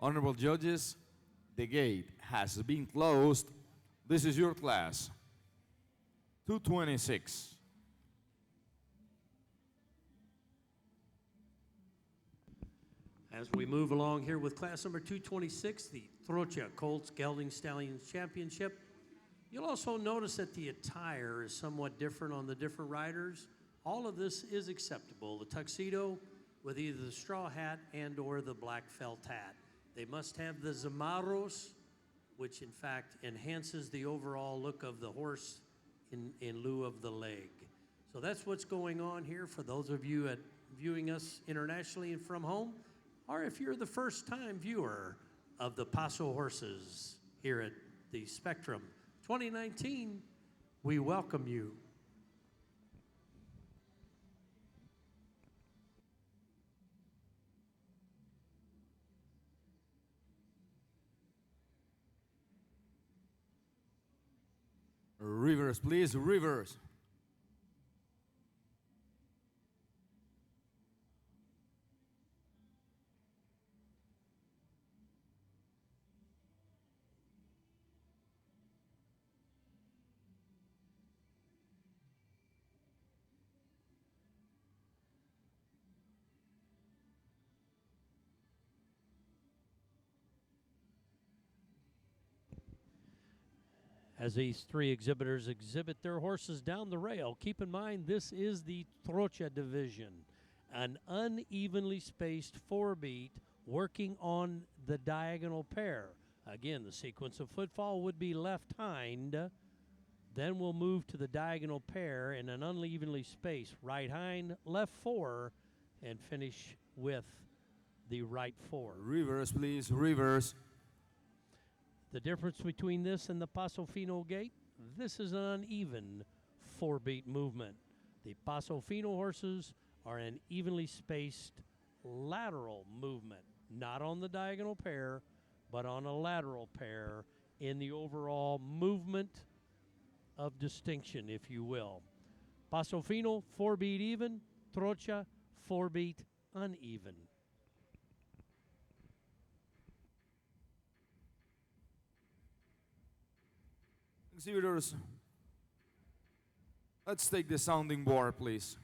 Honorable judges, the gate has been closed. This is your class. 226. As we move along here with class number 226, the Trocha Colts Geldings Stallions Championship, you'll also notice that the attire is somewhat different on the different riders. All of this is acceptable. The tuxedo with either the straw hat and or the black felt hat. They must have the zamarros, which in fact enhances the overall look of the horse in lieu of the leg. So that's what's going on here for those of you viewing us internationally and from home, or if you're the first time viewer of the Paso horses here at the Spectrum 2019, we welcome you. Reverse, please, reverse. As these three exhibitors exhibit their horses down the rail, keep in mind this is the Trocha division, an unevenly spaced four-beat working on the diagonal pair. Again, the sequence of footfall would be left hind, then we'll move to the diagonal pair in an unevenly spaced right hind, left four, and finish with the right four. Reverse, please, reverse. The difference between this and the Paso Fino gate, this is an uneven four-beat movement. The Paso Fino horses are an evenly spaced lateral movement, not on the diagonal pair, but on a lateral pair in the overall movement of distinction, if you will. Paso Fino, four-beat even. Trocha, four-beat uneven. Exhibitors, let's take the sounding board, please.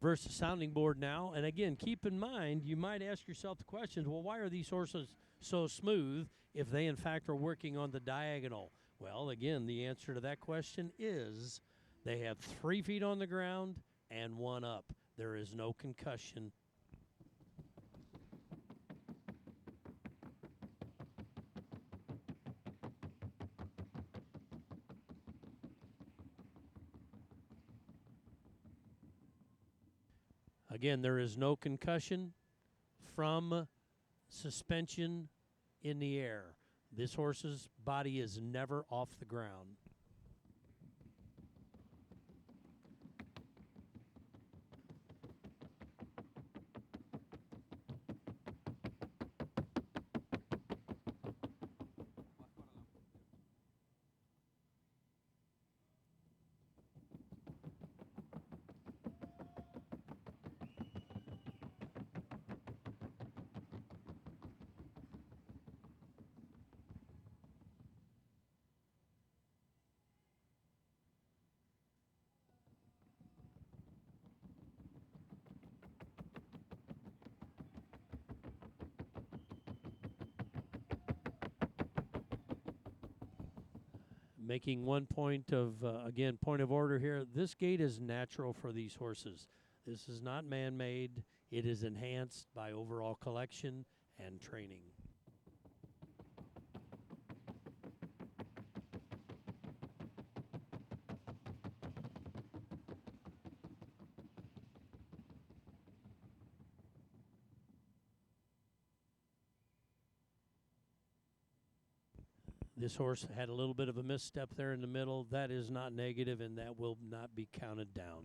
Versus sounding board now. And again, keep in mind, you might ask yourself the question, well, why are these horses so smooth if they, in fact, are working on the diagonal? Well, again, the answer to that question is they have 3 feet on the ground and 1 up. There is no concussion. Again, there is no concussion from suspension in the air. This horse's body is never off the ground. Making one point of, again, point of order here. This gait is natural for these horses. This is not man-made. It is enhanced by overall collection and training. This horse had a little bit of a misstep there in the middle. That is not negative, and that will not be counted down.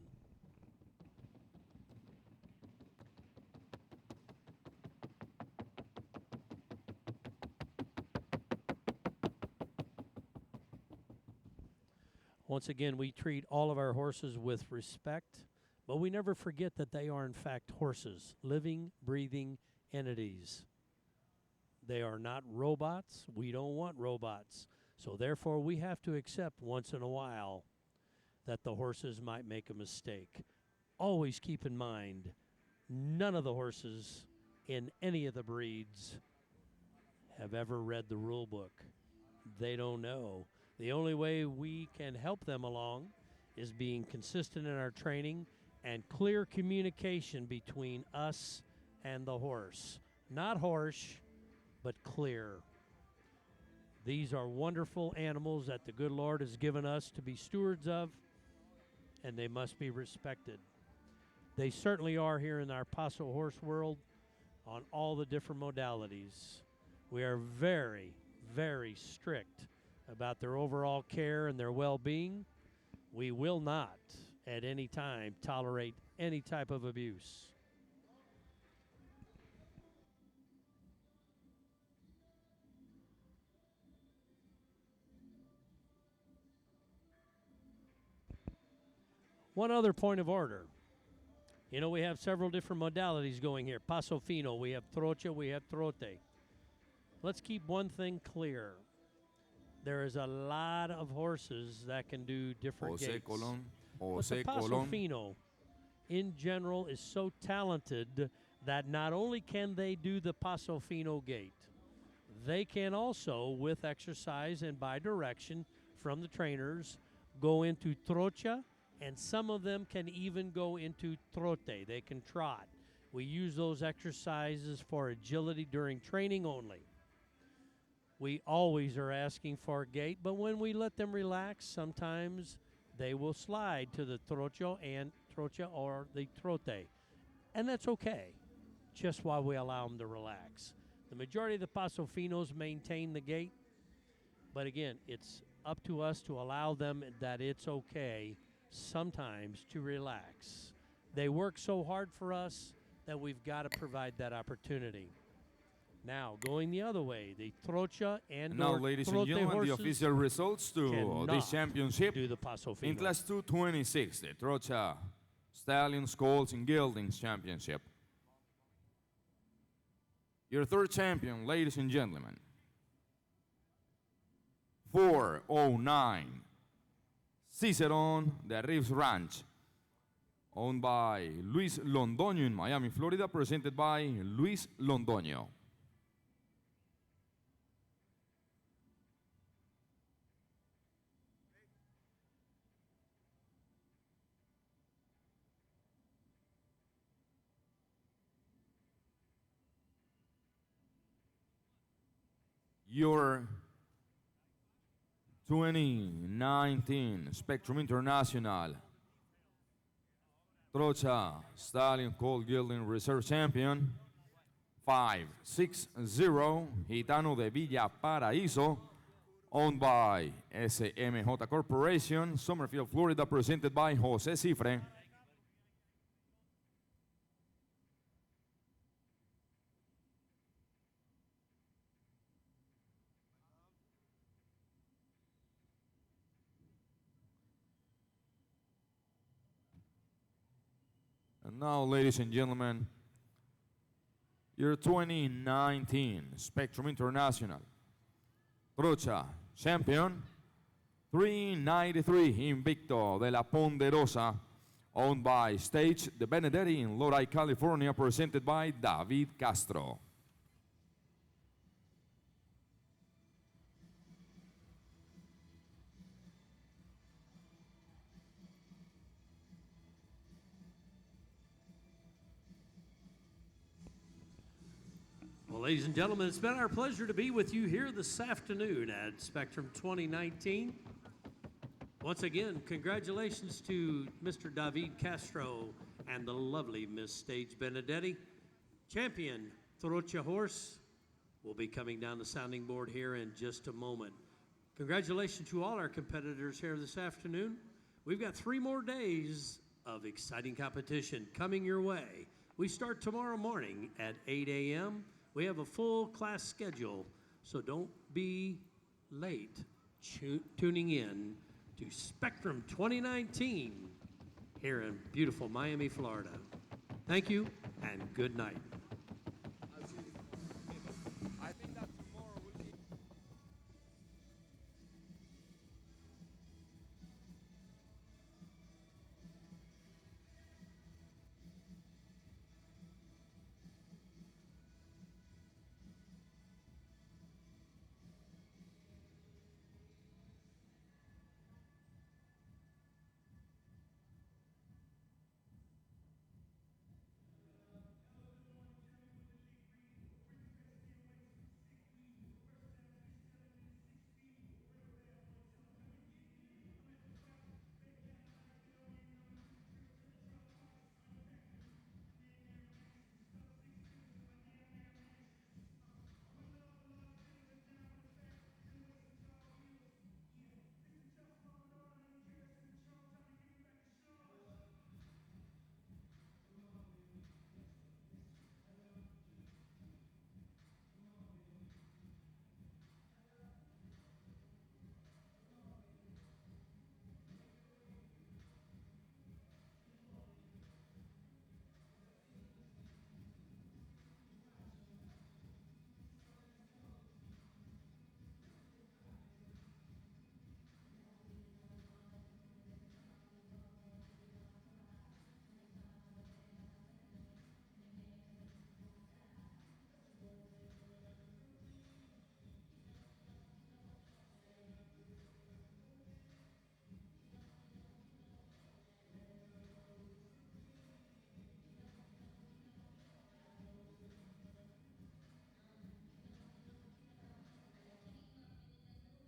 Once again, we treat all of our horses with respect, but we never forget that they are, in fact, horses, living, breathing entities. They are not robots. We don't want robots. So therefore, we have to accept once in a while that the horses might make a mistake. Always keep in mind, none of the horses in any of the breeds have ever read the rule book. They don't know. The only way we can help them along is being consistent in our training and clear communication between us and the horse. Not harsh, but clear. These are wonderful animals that the good Lord has given us to be stewards of, and they must be respected. They certainly are here in our Paso horse world on all the different modalities. We are very, very strict about their overall care and their well-being. We will not at any time tolerate any type of abuse. One other point of order. You know, we have several different modalities going here. Paso Fino, we have Trocha, we have Trote. Let's keep one thing clear. There is a lot of horses that can do different Jose gaits. Colon. But Jose the Paso Colon. Fino, in general, is so talented that not only can they do the Paso Fino gait, they can also, with exercise and by direction from the trainers, go into Trocha, and some of them can even go into Trote. They can trot. We use those exercises for agility during training only. We always are asking for a gait, but when we let them relax, sometimes they will slide to the Trocha or the Trote. And that's okay, just while we allow them to relax. The majority of the Paso Finos maintain the gait, but again, it's up to us to allow them that it's okay sometimes to relax. They work so hard for us that we've got to provide that opportunity. Now, going the other way, the Trocha and Now, ladies and Trote gentlemen, the horses official results to cannot this championship do the Paso in Fino. Class 226, the Trocha Stallions, Colts, and Geldings Championship. Your third champion, ladies and gentlemen, 409 Cicerone de Reeves Ranch, owned by Luis Londoño in Miami, Florida, presented by Luis Londoño. Your 2019 Spectrum International Trocha Stallion Colt Gelding Reserve Champion, 560 Gitano de Villa Paraíso, owned by SMJ Corporation, Summerfield, Florida, presented by Jose Cifre. And now, ladies and gentlemen, your 2019 Spectrum International Trocha Champion, 393 Invicto de la Ponderosa, owned by Stage de Benedetti in Lodi, California, presented by David Castro. Well, ladies and gentlemen, it's been our pleasure to be with you here this afternoon at Spectrum 2019. Once again, congratulations to Mr. David Castro and the lovely Miss Stage Benedetti. Champion Trocha horse will be coming down the sounding board here in just a moment. Congratulations to all our competitors here this afternoon. We've got 3 more days of exciting competition coming your way. We start tomorrow morning at 8 a.m. We have a full class schedule, so don't be late tuning in to Spectrum 2019 here in beautiful Miami, Florida. Thank you and good night.